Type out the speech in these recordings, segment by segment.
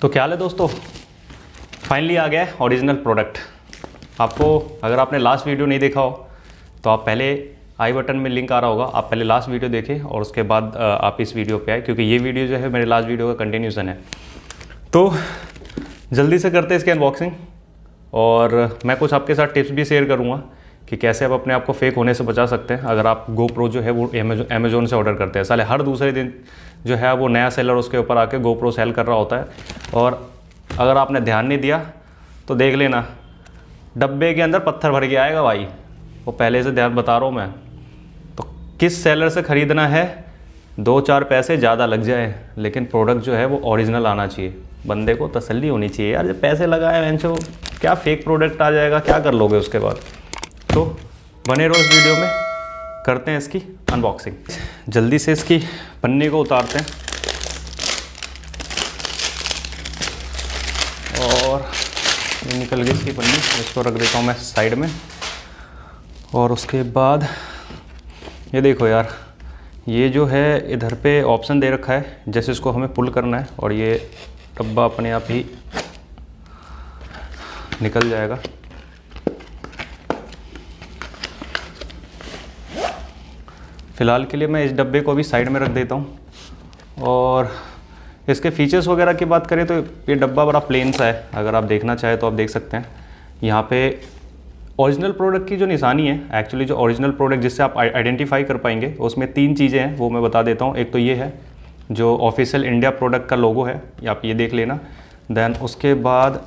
तो क्या हाल है दोस्तों, फाइनली आ गया है ओरिजिनल प्रोडक्ट। आपको अगर आपने लास्ट वीडियो नहीं देखा हो तो आप पहले आई बटन में लिंक आ रहा होगा, आप पहले लास्ट वीडियो देखें और उसके बाद आप इस वीडियो पे आए, क्योंकि ये वीडियो जो है मेरे लास्ट वीडियो का कंटिन्यूसन है। तो जल्दी से करते हैं इसकी अनबॉक्सिंग और मैं कुछ आपके साथ टिप्स भी शेयर करूँगा कि कैसे आप अपने आप को फेक होने से बचा सकते हैं। अगर आप GoPro जो है वो अमेजोन से ऑर्डर करते हैं, साले हर दूसरे दिन जो है वो नया सेलर उसके ऊपर आके GoPro सेल कर रहा होता है। और अगर आपने ध्यान नहीं दिया तो देख लेना, डब्बे के अंदर पत्थर भर के आएगा भाई, वो पहले से ध्यान बता रहा हूँ मैं। तो किस सेलर से ख़रीदना है, 2-4 पैसे ज़्यादा लग जाए लेकिन प्रोडक्ट जो है वो ओरिजिनल आना चाहिए। बंदे को तसल्ली होनी चाहिए यार, जब पैसे लगाए मैंने क्या फेक प्रोडक्ट आ जाएगा, क्या कर लोगे उसके बाद। तो बने रहो इस वीडियो में, करते हैं इसकी अनबॉक्सिंग। जल्दी से इसकी पन्नी को उतारते हैं और ये निकल गई इसकी पन्नी, इसको रख देता हूँ मैं साइड में। और उसके बाद ये देखो यार, ये जो है इधर पे ऑप्शन दे रखा है, जैसे इसको हमें पुल करना है और ये डब्बा अपने आप ही निकल जाएगा। फ़िलहाल के लिए मैं इस डब्बे को भी साइड में रख देता हूँ। और इसके फीचर्स वगैरह की बात करें तो ये डब्बा बड़ा प्लेन सा है, अगर आप देखना चाहें तो आप देख सकते हैं। यहाँ पे ओरिजिनल प्रोडक्ट की जो निशानी है, एक्चुअली जो ओरिजिनल प्रोडक्ट जिससे आप आइडेंटिफाई कर पाएंगे, उसमें 3 चीज़ें हैं, वो मैं बता देता हूँ। एक तो ये है जो ऑफिशियल इंडिया प्रोडक्ट का लोगो है, आप ये देख लेना। देन उसके बाद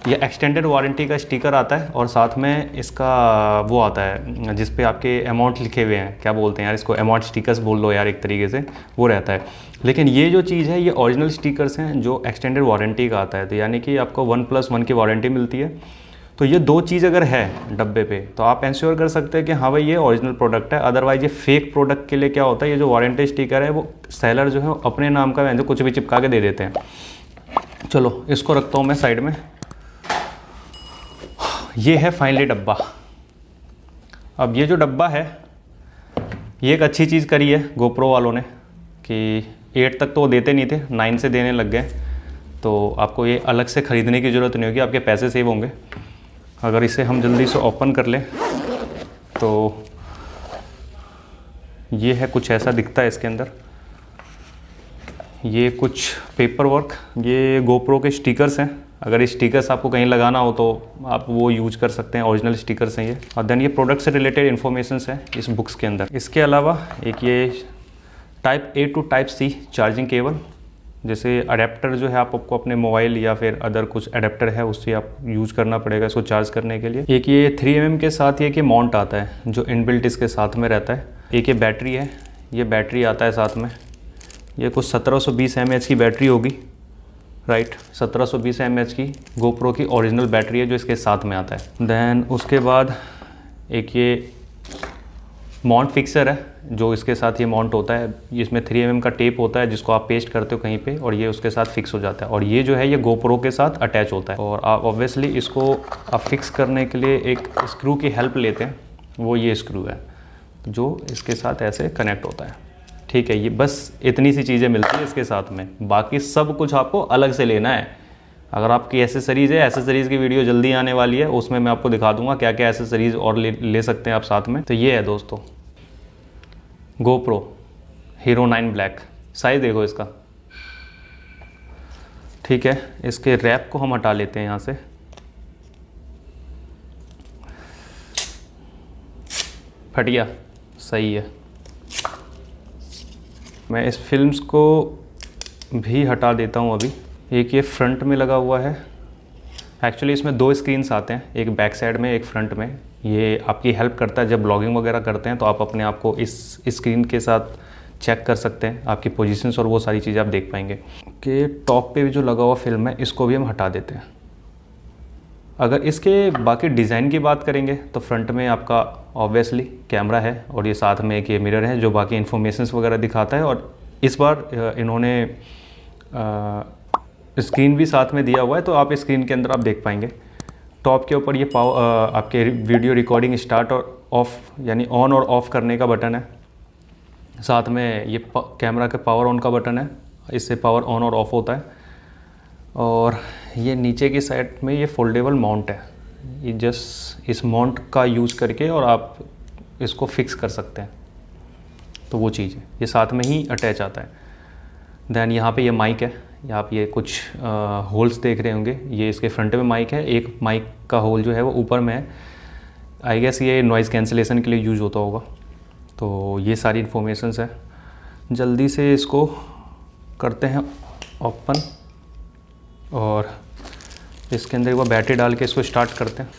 ये एक्सटेंडेड वारंटी का स्टिकर आता है और साथ में इसका वो आता है जिस पे आपके अमाउंट लिखे हुए हैं, क्या बोलते हैं यार इसको, अमाउंट स्टिकर्स बोल लो यार एक तरीके से, वो रहता है। लेकिन ये जो चीज़ है ये ओरिजिनल स्टिकर्स हैं जो एक्सटेंडेड वारंटी का आता है, तो यानी कि आपको 1+1 की वारंटी मिलती है। तो ये 2 चीज़ अगर है डब्बे पे तो आप इंश्योर कर सकते हैं कि हाँ भाई ये ओरिजिनल प्रोडक्ट है। अदरवाइज ये फेक प्रोडक्ट के लिए क्या होता है, ये जो वारंटी स्टिकर है वो सेलर जो है अपने नाम का जो कुछ भी चिपका के दे देते हैं। चलो इसको रखता हूँ मैं साइड में। ये है फाइनली डब्बा। अब ये जो डब्बा है ये एक अच्छी चीज़ करी है GoPro वालों ने कि 8 तक तो वो देते नहीं थे, 9 से देने लग गए। तो आपको ये अलग से ख़रीदने की ज़रूरत नहीं होगी, आपके पैसे सेव होंगे। अगर इसे हम जल्दी से ओपन कर लें तो ये है, कुछ ऐसा दिखता है इसके अंदर। ये कुछ पेपर वर्क, ये GoPro के स्टिकर्स हैं। अगर ये स्टिकर्स आपको कहीं लगाना हो तो आप वो यूज कर सकते हैं, ओरिजिनल स्टिकर्स हैं ये। और देन ये प्रोडक्ट से रिलेटेड इन्फॉर्मेशंस है इस बुक्स के अंदर। इसके अलावा एक ये type A to type C charging cable, जैसे अडेप्टर जो है आपको अपने मोबाइल या फिर अदर कुछ अडेप्टर है उससे आप यूज़ करना पड़ेगा इसको चार्ज करने के लिए। एक ये 3mm के साथ ये कि माउंट आता है जो इनबिल्ट इसके साथ में रहता है। एक ये बैटरी है, ये बैटरी आता है साथ में, ये कुछ 1720 mAh की बैटरी होगी, राइट 1720 mAh की GoPro की ओरिजिनल बैटरी है जो इसके साथ में आता है। देन उसके बाद एक ये माउंट फिक्सर है जो इसके साथ ये माउंट होता है। इसमें 3mm का टेप होता है जिसको आप पेस्ट करते हो कहीं पे और ये उसके साथ फिक्स हो जाता है। और ये जो है ये GoPro के साथ अटैच होता है और आप ऑब्वियसली इसको आप फिक्स करने के लिए एक स्क्रू की हेल्प लेते हैं, वो ये स्क्रू है जो इसके साथ ऐसे कनेक्ट होता है। ठीक है, ये बस इतनी सी चीज़ें मिलती है इसके साथ में, बाकी सब कुछ आपको अलग से लेना है। अगर आपकी एसेसरीज़ है, एसेसरीज़ की वीडियो जल्दी आने वाली है, उसमें मैं आपको दिखा दूंगा क्या क्या एसेसरीज़ और ले सकते हैं आप साथ में। तो ये है दोस्तों GoPro Hero 9 Black, साइज़ देखो इसका। ठीक है, इसके रैप को हम हटा लेते हैं यहाँ से। फट गया, सही है। मैं इस फिल्म्स को भी हटा देता हूँ अभी। एक ये फ्रंट में लगा हुआ है, एक्चुअली इसमें 2 स्क्रीन्स आते हैं, एक बैक साइड में एक फ्रंट में। ये आपकी हेल्प करता है जब ब्लॉगिंग वगैरह करते हैं तो आप अपने आप को इस स्क्रीन के साथ चेक कर सकते हैं, आपकी पोजीशंस और वो सारी चीज़ें आप देख पाएंगे। कि टॉप पे भी जो लगा हुआ फिल्म है इसको भी हम हटा देते हैं। अगर इसके बाकी डिज़ाइन की बात करेंगे तो फ्रंट में आपका ऑब्वियसली कैमरा है और ये साथ में एक ये मिरर है जो बाकी इन्फॉर्मेशंस वगैरह दिखाता है। और इस बार इन्होंने स्क्रीन भी साथ में दिया हुआ है तो आप स्क्रीन के अंदर आप देख पाएंगे। टॉप के ऊपर ये आपके वीडियो रिकॉर्डिंग स्टार्ट और ऑफ यानी ऑन और ऑफ करने का बटन है। साथ में ये कैमरा के पावर ऑन का बटन है, इससे पावर ऑन और ऑफ होता है। और ये नीचे की साइड में ये फोल्डेबल माउंट है, ये जस्ट इस माउंट का यूज़ करके और आप इसको फिक्स कर सकते हैं, तो वो चीज़ है, ये साथ में ही अटैच आता है। देन यहाँ पे ये माइक है, यहाँ आप ये कुछ होल्स देख रहे होंगे, ये इसके फ्रंट में माइक है, एक माइक का होल जो है वो ऊपर में है, आई गेस ये नॉइज़ कैंसिलेशन के लिए यूज़ होता होगा। तो ये सारी इन्फॉर्मेशंस है, जल्दी से इसको करते हैं ओपन और इसके अंदर एक बार बैटरी डाल के इसको स्टार्ट करते हैं।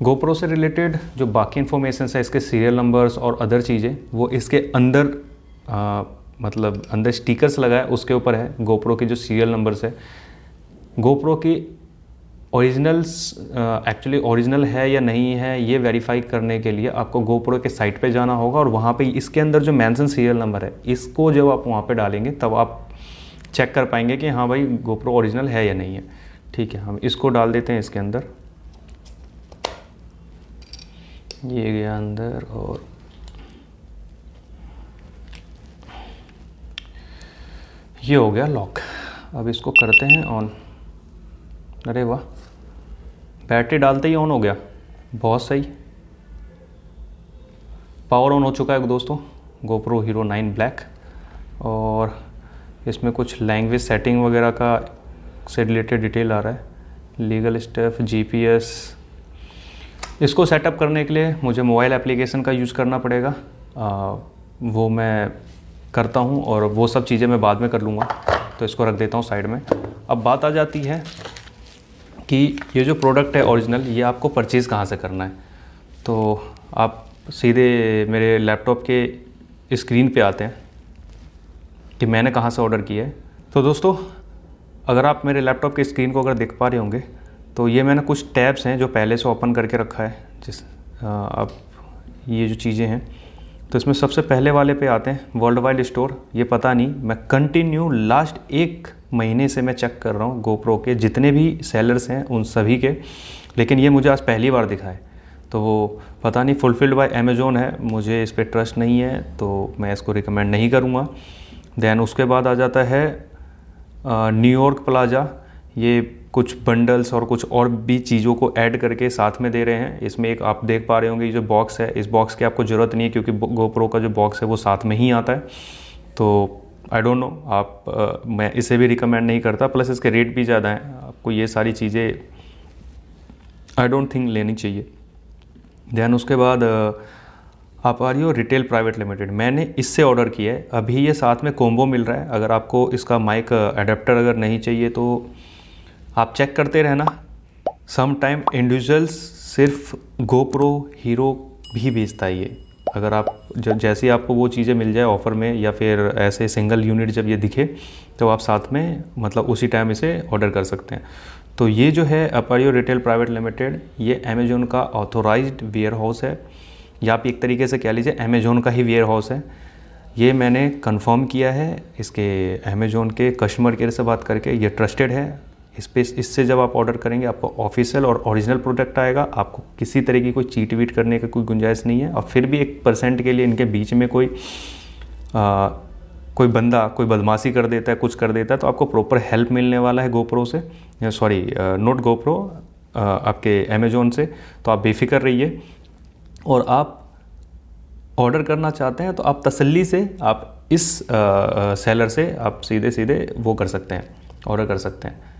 गोप्रो से रिलेटेड जो बाकी इन्फॉर्मेशंस है, इसके सीरियल नंबर्स और अदर चीज़ें, वो इसके अंदर मतलब अंदर स्टिकर्स लगा है उसके ऊपर है। गोप्रो के जो सीरियल नंबर्स है, गोप्रो की ओरिजिनल्स एक्चुअली ओरिजिनल है या नहीं है ये वेरीफाई करने के लिए आपको गोप्रो के साइट पे जाना होगा और वहाँ पे इसके अंदर जो मेंशन सीरियल नंबर है, इसको जब आप वहाँ पे डालेंगे तब आप चेक कर पाएंगे कि हाँ भाई गोप्रो ओरिजिनल है या नहीं है। ठीक है, हम इसको डाल देते हैं इसके अंदर, ये गया अंदर और ये हो गया लॉक। अब इसको करते हैं ऑन। अरे वाह, बैटरी डालते ही ऑन हो गया, बहुत सही। पावर ऑन हो चुका है दोस्तों गोप्रो हीरो 9 ब्लैक। और इसमें कुछ लैंग्वेज सेटिंग वगैरह का से रिलेटेड डिटेल आ रहा है, लीगल स्टेप, जीपीएस। इसको सेटअप करने के लिए मुझे मोबाइल एप्लीकेशन का यूज़ करना पड़ेगा, वो मैं करता हूँ और वो सब चीज़ें मैं बाद में कर लूँगा, तो इसको रख देता हूँ साइड में। अब बात आ जाती है कि ये जो प्रोडक्ट है ओरिजिनल, ये आपको परचेज़ कहाँ से करना है। तो आप सीधे मेरे लैपटॉप के स्क्रीन पे आते हैं कि मैंने कहाँ से ऑर्डर किया है। तो दोस्तों अगर आप मेरे लैपटॉप के स्क्रीन को अगर देख पा रहे होंगे तो ये मैंने कुछ टैब्स हैं जो पहले से ओपन करके रखा है, अब ये जो चीज़ें हैं, तो इसमें सबसे पहले वाले पे आते हैं वर्ल्ड वाइड स्टोर। ये पता नहीं, मैं कंटिन्यू लास्ट 1 महीने से मैं चेक कर रहा हूँ गोप्रो के जितने भी सेलर्स हैं उन सभी के, लेकिन ये मुझे आज पहली बार दिखा है। तो वो पता नहीं फुलफिल्ड बाय अमेज़ॉन है, मुझे इस पर ट्रस्ट नहीं है तो मैं इसको रिकमेंड नहीं करूँगा। देन उसके बाद आ जाता है न्यूयॉर्क प्लाजा, ये कुछ बंडल्स और कुछ और भी चीज़ों को ऐड करके साथ में दे रहे हैं। इसमें एक आप देख पा रहे होंगे ये जो बॉक्स है, इस बॉक्स की आपको ज़रूरत नहीं है क्योंकि गोप्रो का जो बॉक्स है वो साथ में ही आता है। तो आई डोंट नो, आप मैं इसे भी रिकमेंड नहीं करता, प्लस इसके रेट भी ज़्यादा हैं, आपको ये सारी चीज़ें आई डोंट थिंक लेनी चाहिए। दैन उसके बाद आप आ रही हो रिटेल प्राइवेट लिमिटेड, मैंने इससे ऑर्डर किया है। अभी ये साथ में कॉम्बो मिल रहा है, अगर आपको इसका माइक अडेप्टर अगर नहीं चाहिए तो आप चेक करते रहना। सम टाइम इंडिविजुअल्स सिर्फ गोप्रो हीरो भी बेचता है ये, अगर आप जैसे आपको वो चीज़ें मिल जाए ऑफ़र में या फिर ऐसे सिंगल यूनिट जब ये दिखे तो आप साथ में मतलब उसी टाइम इसे ऑर्डर कर सकते हैं। तो ये जो है अपारियो रिटेल प्राइवेट लिमिटेड, ये अमेज़ॉन का ऑथोराइज्ड वेयर हाउस है, या आप एक तरीके से कह लीजिए अमेज़ॉन का ही वेयर हाउस है। ये मैंने कंफर्म किया है इसके अमेज़ॉन के कस्टमर केयर से बात करके, ये ट्रस्टेड है। इससे जब आप ऑर्डर करेंगे आपको ऑफिशियल और ओरिजिनल प्रोडक्ट आएगा, आपको किसी तरह की कोई चीट वीट करने का कोई गुंजाइश नहीं है। और फिर भी 1% के लिए इनके बीच में कोई बंदा कोई बदमाशी कर देता है, कुछ कर देता है, तो आपको प्रॉपर हेल्प मिलने वाला है गोप्रो से, सॉरी नॉट गोप्रो, आपके अमेज़ॉन से। तो आप बेफिक्र रहिए, और आप ऑर्डर करना चाहते हैं तो आप तसल्ली से आप इस सेलर से आप सीधे सीधे वो कर सकते हैं, ऑर्डर कर सकते हैं।